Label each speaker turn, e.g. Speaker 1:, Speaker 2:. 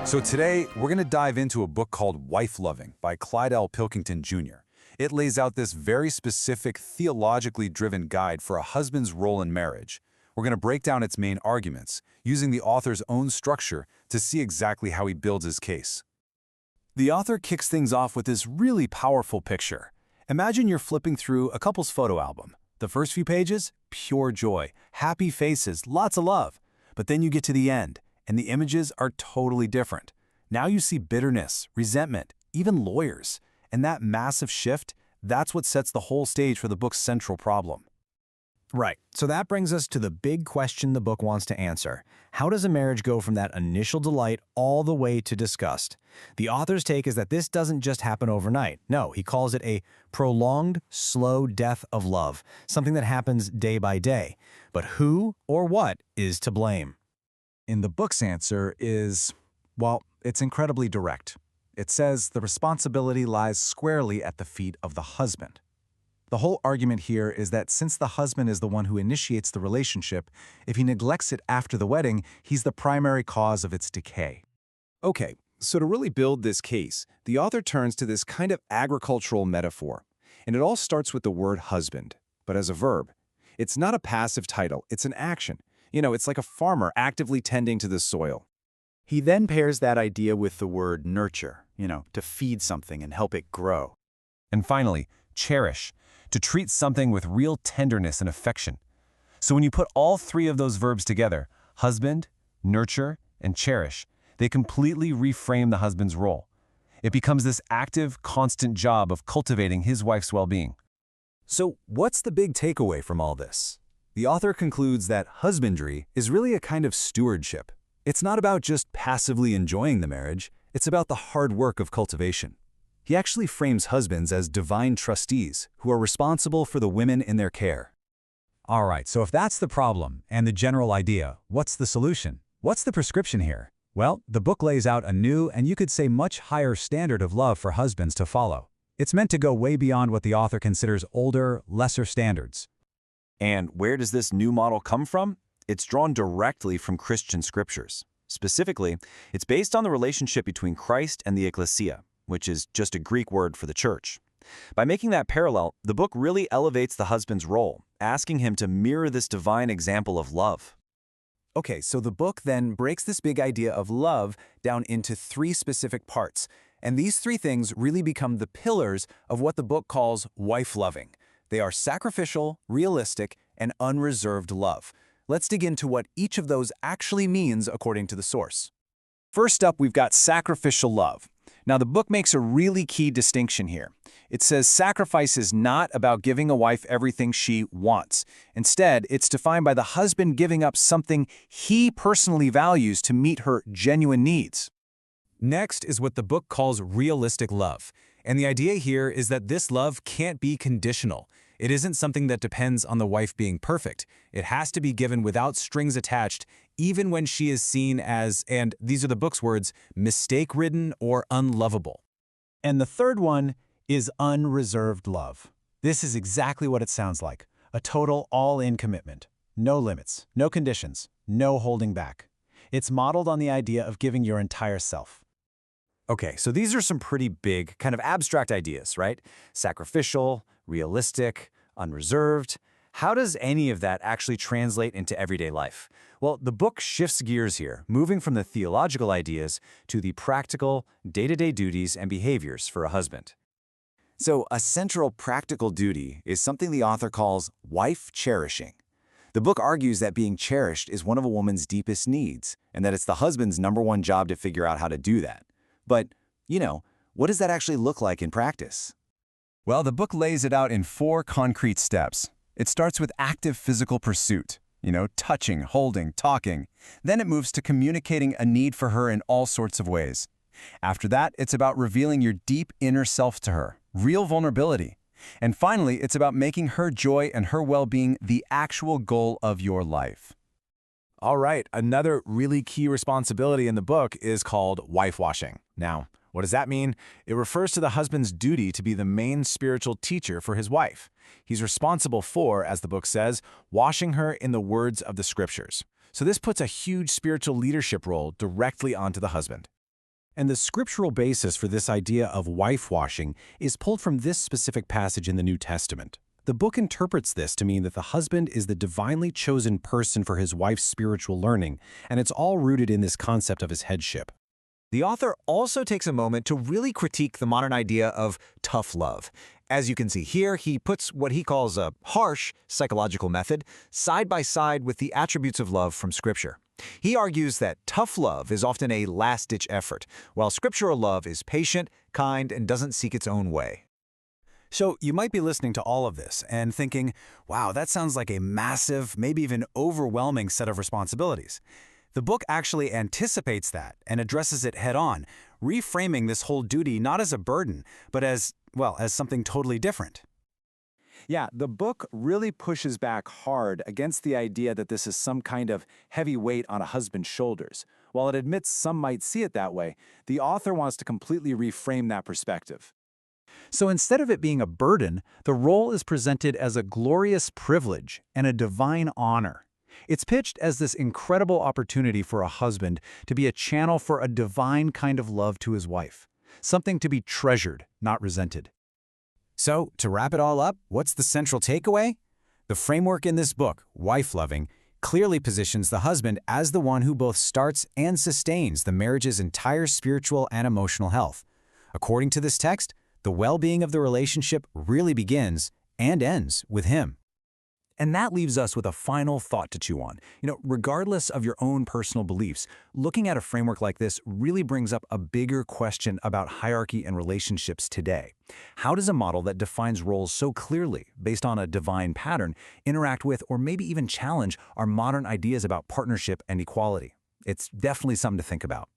Speaker 1: So today, we're going to dive into a book called Wife Loving by Clyde L. Pilkington Jr. It lays out this very specific, theologically driven guide for a husband's role in marriage. We're going to break down its main arguments, using the author's own structure to see exactly how he builds his case. The author kicks things off with this really powerful picture. Imagine you're flipping through a couple's photo album. The first few pages, pure joy, happy faces, lots of love. But then you get to the end, and the images are totally different. Now you see bitterness, resentment, even lawyers. And that massive shift, that's what sets the whole stage for the book's central problem.
Speaker 2: Right, so that brings us to the big question the book wants to answer. How does a marriage go from that initial delight all the way to disgust? The author's take is that this doesn't just happen overnight. No, he calls it a prolonged, slow death of love, something that happens day by day. But who or what is to blame?
Speaker 3: In the book's answer is, well, it's incredibly direct. It says the responsibility lies squarely at the feet of the husband. The whole argument here is that since the husband is the one who initiates the relationship, if he neglects it after the wedding, he's the primary cause of its decay.
Speaker 4: Okay, so to really build this case, the author turns to this kind of agricultural metaphor. And it all starts with the word husband, but as a verb. It's not a passive title, it's an action. It's like a farmer actively tending to the soil.
Speaker 5: He then pairs that idea with the word nurture, to feed something and help it grow.
Speaker 6: And finally, cherish, to treat something with real tenderness and affection. So when you put all three of those verbs together, husband, nurture, and cherish, they completely reframe the husband's role. It becomes this active, constant job of cultivating his wife's well-being.
Speaker 1: So what's the big takeaway from all this? The author concludes that husbandry is really a kind of stewardship. It's not about just passively enjoying the marriage, it's about the hard work of cultivation. He actually frames husbands as divine trustees who are responsible for the women in their care.
Speaker 3: All right, so if that's the problem and the general idea, what's the solution? What's the prescription here? Well, the book lays out a new and you could say much higher standard of love for husbands to follow. It's meant to go way beyond what the author considers older, lesser standards.
Speaker 4: And where does this new model come from? It's drawn directly from Christian scriptures. Specifically, it's based on the relationship between Christ and the ecclesia, which is just a Greek word for the church. By making that parallel, the book really elevates the husband's role, asking him to mirror this divine example of love.
Speaker 2: Okay, so the book then breaks this big idea of love down into three specific parts. And these three things really become the pillars of what the book calls wife loving. They are sacrificial, realistic, and unreserved love. Let's dig into what each of those actually means according to the source.
Speaker 4: First up, we've got sacrificial love. Now, the book makes a really key distinction here. It says sacrifice is not about giving a wife everything she wants. Instead, it's defined by the husband giving up something he personally values to meet her genuine needs.
Speaker 2: Next is what the book calls realistic love. And the idea here is that this love can't be conditional. It isn't something that depends on the wife being perfect. It has to be given without strings attached, even when she is seen as, and these are the book's words, mistake-ridden or unlovable.
Speaker 3: And the third one is unreserved love. This is exactly what it sounds like, a total all-in commitment. No limits, no conditions, no holding back. It's modeled on the idea of giving your entire self.
Speaker 1: Okay, so these are some pretty big, kind of abstract ideas, right? Sacrificial, realistic, unreserved. How does any of that actually translate into everyday life? Well, the book shifts gears here, moving from the theological ideas to the practical, day-to-day duties and behaviors for a husband. So a central practical duty is something the author calls wife cherishing. The book argues that being cherished is one of a woman's deepest needs, and that it's the husband's #1 job to figure out how to do that. But, what does that actually look like in practice?
Speaker 6: Well, the book lays it out in 4 concrete steps. It starts with active physical pursuit, touching, holding, talking. Then it moves to communicating a need for her in all sorts of ways. After that, it's about revealing your deep inner self to her, real vulnerability. And finally, it's about making her joy and her well-being the actual goal of your life.
Speaker 2: All right, another really key responsibility in the book is called wife washing. Now, what does that mean? It refers to the husband's duty to be the main spiritual teacher for his wife. He's responsible for, as the book says, washing her in the words of the scriptures. So this puts a huge spiritual leadership role directly onto the husband. And the scriptural basis for this idea of wife washing is pulled from this specific passage in the New Testament. The book interprets this to mean that the husband is the divinely chosen person for his wife's spiritual learning, and it's all rooted in this concept of his headship.
Speaker 7: The author also takes a moment to really critique the modern idea of tough love. As you can see here, he puts what he calls a harsh psychological method side by side with the attributes of love from Scripture. He argues that tough love is often a last-ditch effort, while scriptural love is patient, kind, and doesn't seek its own way.
Speaker 2: So you might be listening to all of this and thinking, wow, that sounds like a massive, maybe even overwhelming set of responsibilities. The book actually anticipates that and addresses it head-on, reframing this whole duty not as a burden, but as something totally different.
Speaker 5: Yeah, the book really pushes back hard against the idea that this is some kind of heavy weight on a husband's shoulders. While it admits some might see it that way, the author wants to completely reframe that perspective.
Speaker 3: So instead of it being a burden, the role is presented as a glorious privilege and a divine honor. It's pitched as this incredible opportunity for a husband to be a channel for a divine kind of love to his wife, something to be treasured, not resented.
Speaker 2: So, to wrap it all up, what's the central takeaway? The framework in this book, Wife Loving, clearly positions the husband as the one who both starts and sustains the marriage's entire spiritual and emotional health. According to this text, the well-being of the relationship really begins and ends with him.
Speaker 3: And that leaves us with a final thought to chew on. Regardless of your own personal beliefs, looking at a framework like this really brings up a bigger question about hierarchy and relationships today. How does a model that defines roles so clearly, based on a divine pattern, interact with or maybe even challenge our modern ideas about partnership and equality? It's definitely something to think about.